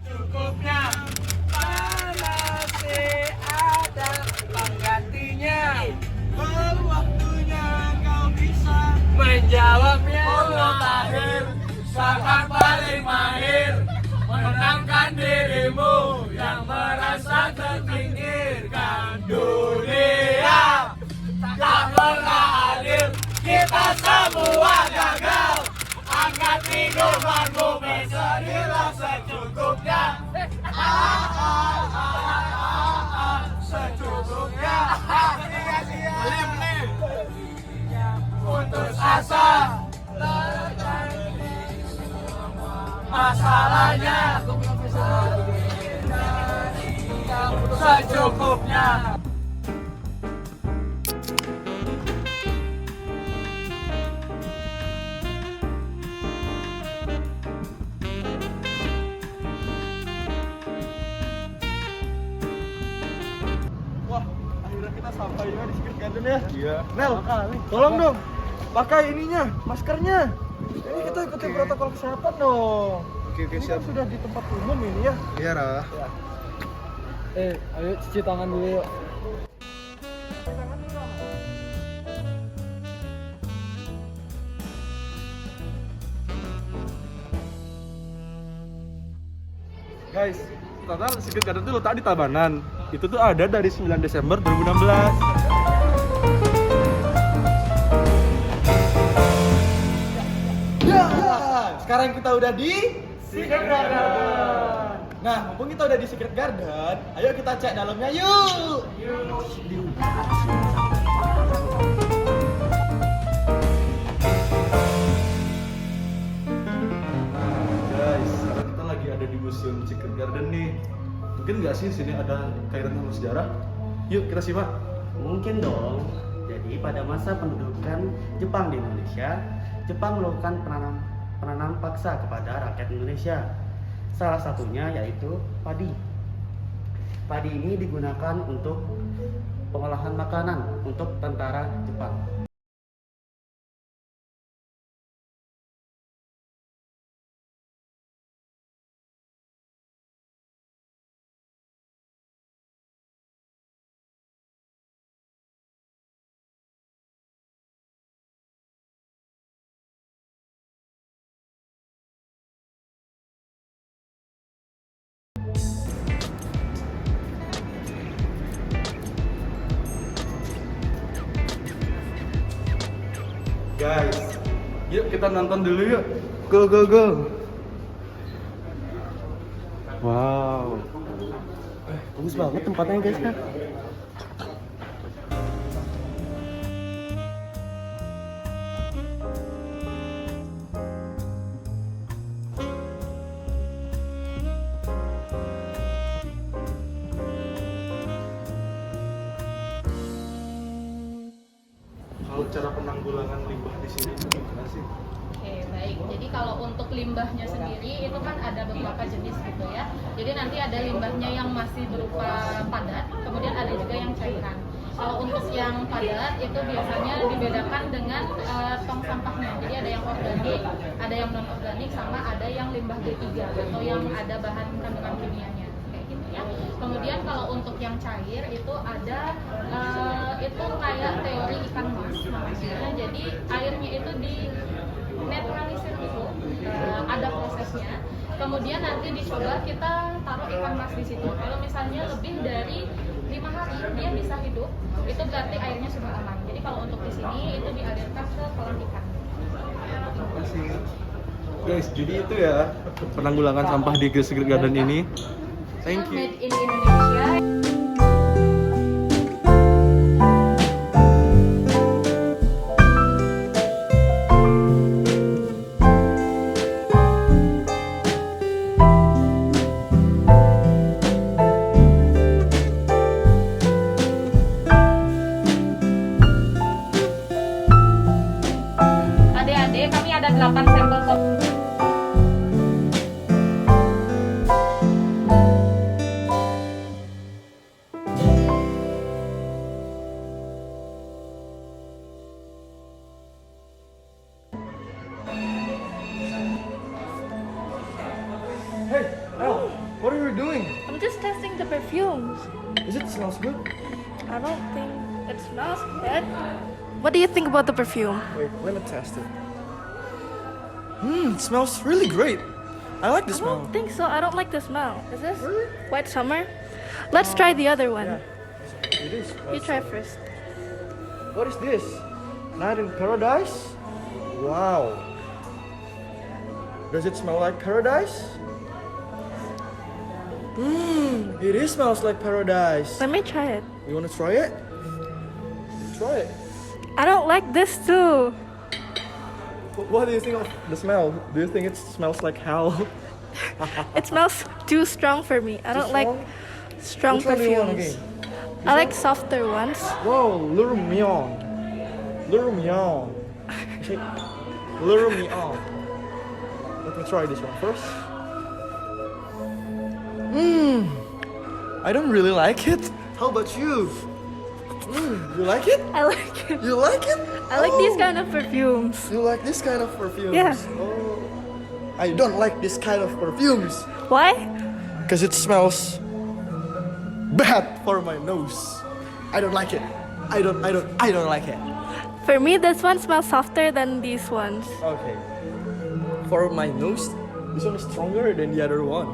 Secukupnya, panasnya ada penggantinya. Baru waktunya kau bisa menjawabnya. Mutakhir, saat paling mahir menenangkan dirimu yang merasa terpinggirkan. Dunia tak pernah adil, kita semua gagal. Angkat minumanmu, bersedilah secukupnya. Secukupnya. Beli. Putus asa, masalahnya secukupnya. Wah, akhirnya kita sampai juga di Secret Garden ya. Iya. Nel, tolong dong, pakai ininya, maskernya. Ini kita ikutin protokol kesehatan dong. Oke, Ini kan siap. sudah di tempat umum ini ya. Iya, Rah. Ayo cuci tangan dulu yuk. Guys, total Secret Garden tuh letak di Tabanan. Itu tuh ada dari 9 Desember 2016. Ya, sekarang kita udah di Secret Garden. Nah, mumpung kita udah di Secret Garden, ayo kita cek dalamnya yuk. Guys, sekarang kita lagi ada di Museum Secret Garden nih. Mungkin nggak sih sini ada kaitan sama sejarah? Yuk kita simak. Mungkin dong. Jadi pada masa pendudukan Jepang di Indonesia, Jepang melakukan penanam paksa kepada rakyat Indonesia. Salah satunya yaitu padi. Padi ini digunakan untuk pengolahan makanan untuk tentara Jepang. Guys, yuk kita nonton dulu yuk. Go go go. Wow. Bagus banget tempatnya guys kan. Kalau cara penanggulangan limbah di sini itu gimana sih? Oke, baik. Jadi kalau untuk limbahnya sendiri itu kan ada beberapa jenis gitu ya. Jadi nanti ada limbahnya yang masih berupa padat, kemudian ada juga yang cairan. Kalau untuk yang padat itu biasanya dibedakan dengan tong sampahnya. Jadi ada yang organik, ada yang non organik, sama ada yang limbah B3 atau yang ada bahan kandungan kimianya. Kemudian kalau untuk yang cair itu ada itu kayak teori ikan mas namanya. Jadi airnya itu di netralisir dulu, ada prosesnya. Kemudian nanti dicoba kita taruh ikan mas di situ. Kalau misalnya lebih dari 5 hari dia bisa hidup, itu berarti airnya sudah aman. Jadi kalau untuk di sini itu dialirkan ke kolam ikan. Terima kasih. Guys, jadi itu ya penanggulangan sampah di Secret Garden ini. Thank you. Made in Indonesia. adik-adik, kami ada 8 sampel top. Hey, Al, what are you doing? I'm just testing the perfumes. Is it smells good? I don't think it smells good. What do you think about the perfume? Wait, let me test it. It smells really great. I like the I smell. don't think so. I don't like the smell. Is this White Summer? Let's try the other one. Yeah, it is. You try first. What is this? Night in Paradise? Wow. Does it smell like paradise? It is smells like paradise. Let me try it. You wanna try it? Try it. I don't like this too. What do you think of the smell? Do you think it smells like hell? It smells too strong for me. I don't like strong Which one do you want perfumes. again? I like softer ones. Whoa, lure me on. Lure me on. Lure me on. Let me try this one first. I don't really like it. How about you? You like it? I like it. You like it? I like these Oh, kind of perfumes. You like this kind of perfumes? Yeah. Oh. I don't like this kind of perfumes. Why? Because it smells bad for my nose. I don't like it. I don't like it. For me, this one smells softer than these ones. Okay. For my nose, this one is stronger than the other one.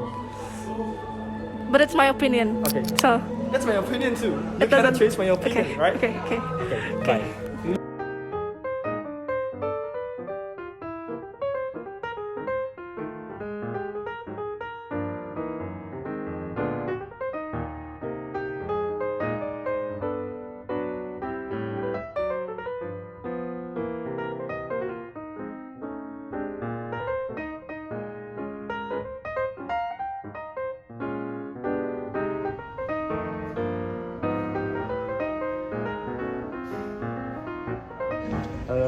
But it's my opinion. Okay. So, That's my opinion too. You It cannot doesn't- change my opinion, okay, right? okay, okay. Okay. Bye.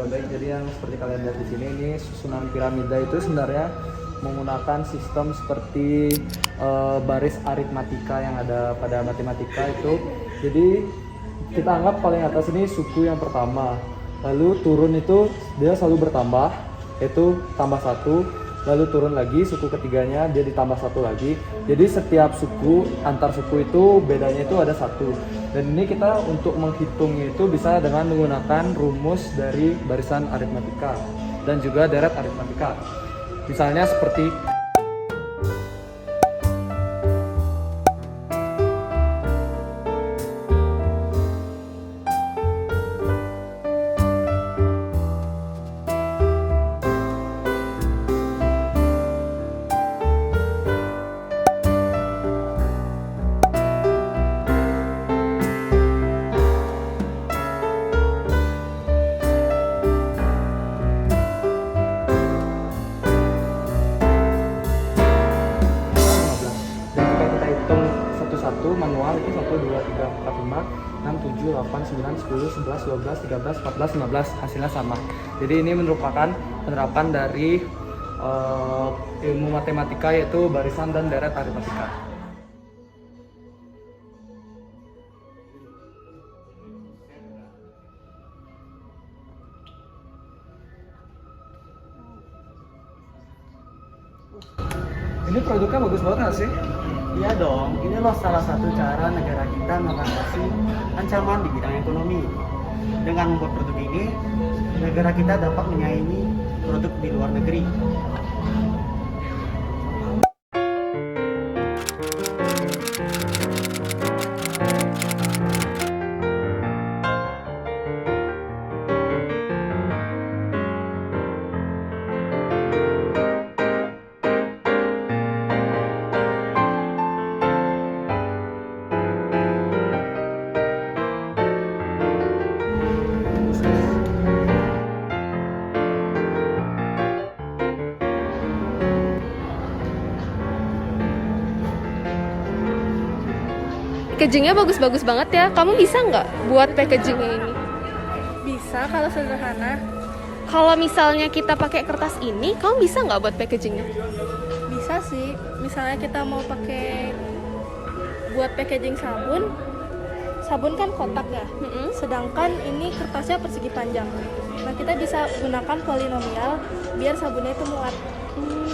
Baik, jadi yang seperti kalian lihat di sini, ini susunan piramida itu sebenarnya menggunakan sistem seperti baris aritmatika yang ada pada matematika itu. Jadi kita anggap paling atas ini suku yang pertama, lalu turun itu dia selalu bertambah, yaitu tambah 1, lalu turun lagi suku ketiganya dia ditambah 1 lagi. Jadi setiap suku, antar suku itu bedanya itu ada 1. Dan ini kita untuk menghitungnya itu bisa dengan menggunakan rumus dari barisan aritmatika dan juga deret aritmatika. Misalnya seperti manual itu 1, 2, 3, 4, 5, 6, 7, 8, 9, 10, 11, 12, 13, 14, 15 hasilnya sama. Jadi ini merupakan penerapan dari ilmu matematika yaitu barisan dan deret aritmatika. Ini produknya bagus banget nggak sih? Iya dong, ini loh salah satu cara negara kita mengatasi ancaman di bidang ekonomi. Dengan membuat produk ini, negara kita dapat menyaingi produk di luar negeri. Packagingnya bagus-bagus banget ya. Kamu bisa nggak buat packagingnya ini? Bisa kalau sederhana. Kalau misalnya kita pakai kertas ini, kamu bisa nggak buat packagingnya? Bisa sih, misalnya kita mau pakai buat packaging sabun, sabun kan kotak ya, sedangkan ini kertasnya persegi panjang. Nah kita bisa gunakan polinomial biar sabunnya itu muat.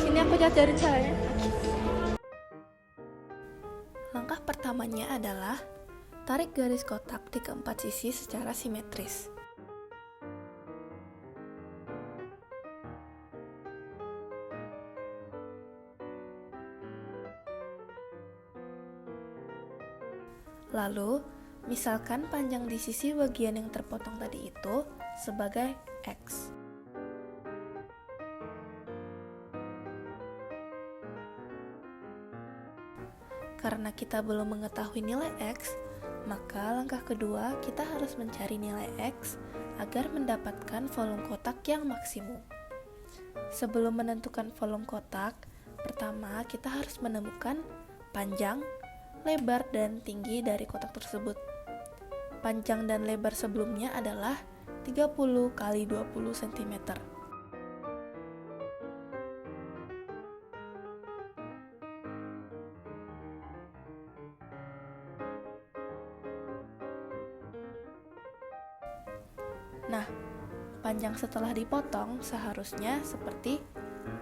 Sini aku ajarin caranya. Langkah pertamanya adalah tarik garis kotak di keempat sisi secara simetris. Lalu, misalkan panjang di sisi bagian yang terpotong tadi itu sebagai X. Karena kita belum mengetahui nilai X, maka langkah kedua kita harus mencari nilai X agar mendapatkan volume kotak yang maksimum. Sebelum menentukan volume kotak, pertama kita harus menemukan panjang, lebar, dan tinggi dari kotak tersebut. Panjang dan lebar sebelumnya adalah 30 x 20 cm. Nah, panjang setelah dipotong seharusnya seperti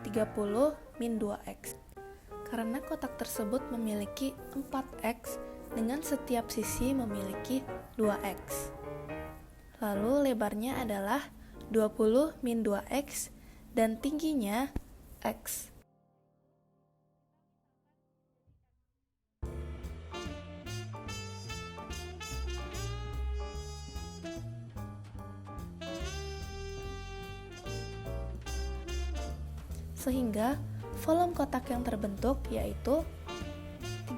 30 min 2x. Karena kotak tersebut memiliki 4x dengan setiap sisi memiliki 2x. Lalu lebarnya adalah 20 min 2x dan tingginya x. Sehingga volume kotak yang terbentuk yaitu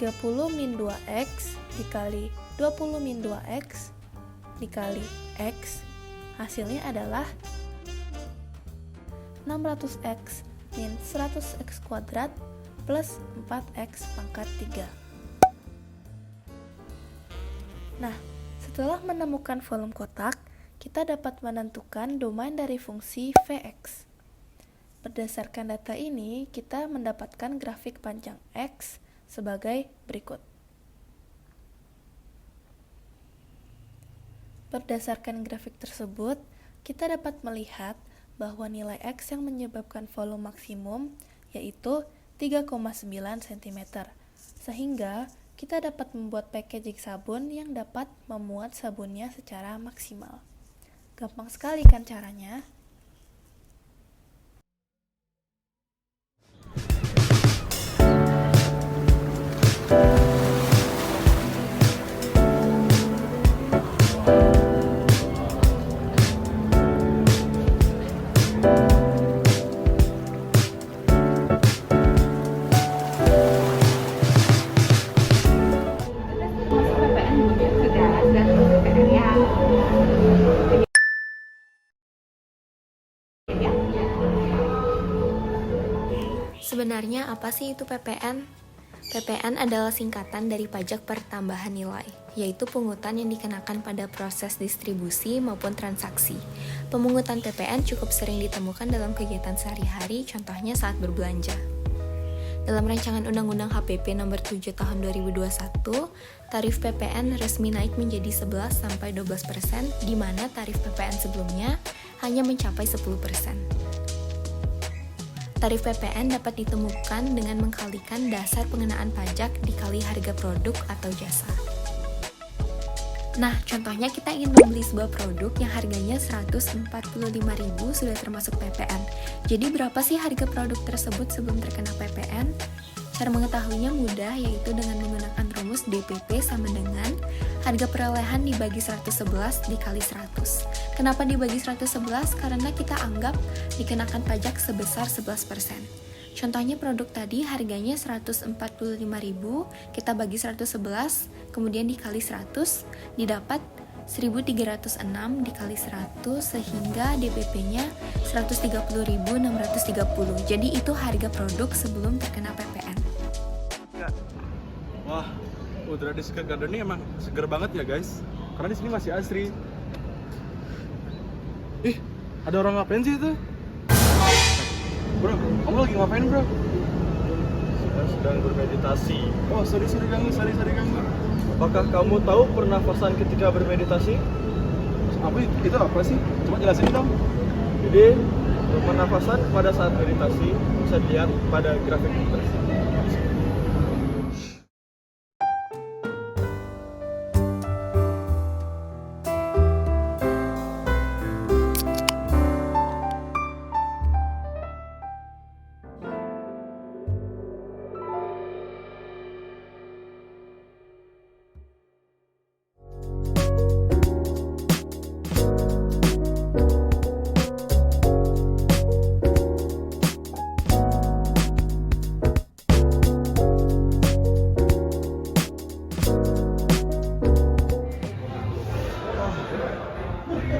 30 min 2x dikali 20 min 2x dikali x, hasilnya adalah 600x min 100x kuadrat plus 4x pangkat 3. Nah, setelah menemukan volume kotak, kita dapat menentukan domain dari fungsi Vx. Berdasarkan data ini, kita mendapatkan grafik panjang X sebagai berikut. Berdasarkan grafik tersebut, kita dapat melihat bahwa nilai X yang menyebabkan volume maksimum yaitu 3,9 cm. Sehingga, kita dapat membuat packaging sabun yang dapat memuat sabunnya secara maksimal. Gampang sekali kan caranya? Sebenarnya apa sih itu PPN? PPN adalah singkatan dari pajak pertambahan nilai, yaitu pungutan yang dikenakan pada proses distribusi maupun transaksi. Pemungutan PPN cukup sering ditemukan dalam kegiatan sehari-hari, contohnya saat berbelanja. Dalam rancangan Undang-Undang HPP Nomor 7 Tahun 2021, tarif PPN resmi naik menjadi 11-12%, di mana tarif PPN sebelumnya hanya mencapai 10%. Tarif PPN dapat ditemukan dengan mengkalikan dasar pengenaan pajak dikali harga produk atau jasa. Nah, contohnya kita ingin membeli sebuah produk yang harganya 145.000 sudah termasuk PPN. Jadi berapa sih harga produk tersebut sebelum terkena PPN? Cara mengetahuinya mudah, yaitu dengan menggunakan rumus DPP sama dengan harga perolehan dibagi 111 dikali 100. Kenapa dibagi 111? Karena kita anggap dikenakan pajak sebesar 11%. Contohnya produk tadi harganya 145.000, kita bagi 111, kemudian dikali 100, didapat 1.306 dikali 100, sehingga DPP-nya 130.630. Jadi itu harga produk sebelum terkena PPN. Wah, udara di Secret Garden ini emang seger banget ya guys. Karena di sini masih asri. Ih, Ada orang ngapain sih itu? Bro, kamu lagi ngapain bro? Saya sedang bermeditasi. Oh sorry ganggu. Apakah kamu tahu pernafasan ketika bermeditasi? Apa itu apa sih? Coba jelasin dong. Jadi, pernafasan pada saat meditasi bisa dilihat pada grafik atas.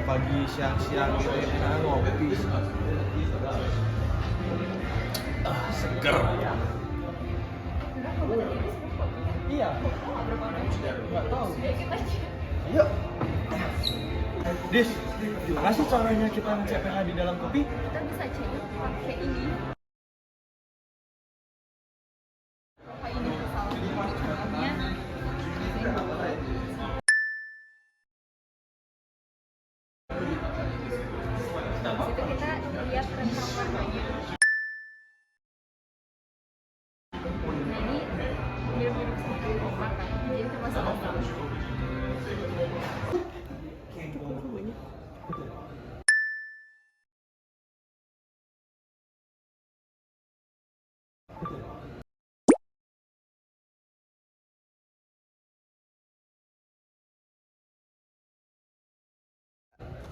Pagi siang gitu ya ngopi. Seger. Iya. Nggak tahu. Yuk. Dis, gimana sih caranya kita ngecek pH di dalam kopi? Kita bisa cek pakai ini. Apa ini misalnya? Contohnya itu kita lihat rentang warnanya. Nah ini mirip-mirip seperti kopi, jadi termasuk asam.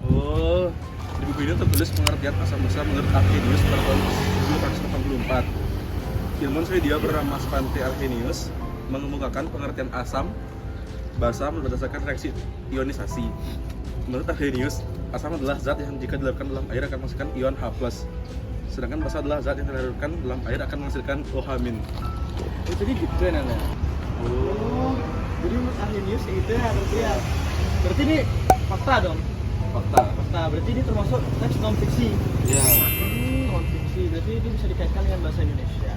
Oh, di buku ini tertulis pengertian asam besar menurut Arrhenius pada tahun 1884. Ilmuwan Swedia bernama Svante Arrhenius mengemukakan pengertian asam basa berdasarkan reaksi ionisasi. Menurut Arrhenius, asam adalah zat yang jika dilarutkan dalam air akan menghasilkan ion H+. Sedangkan basa adalah zat yang dilarutkan dalam air akan menghasilkan OH-. Oh, jadi gitu ya Nana? Oh, jadi menurut Arrhenius itu harus ya. Berarti ini fakta dong? Fakta. Fakta, berarti ini termasuk teks non-fiksi? Ya. Non-fiksi, berarti ini bisa dikaitkan dengan bahasa Indonesia.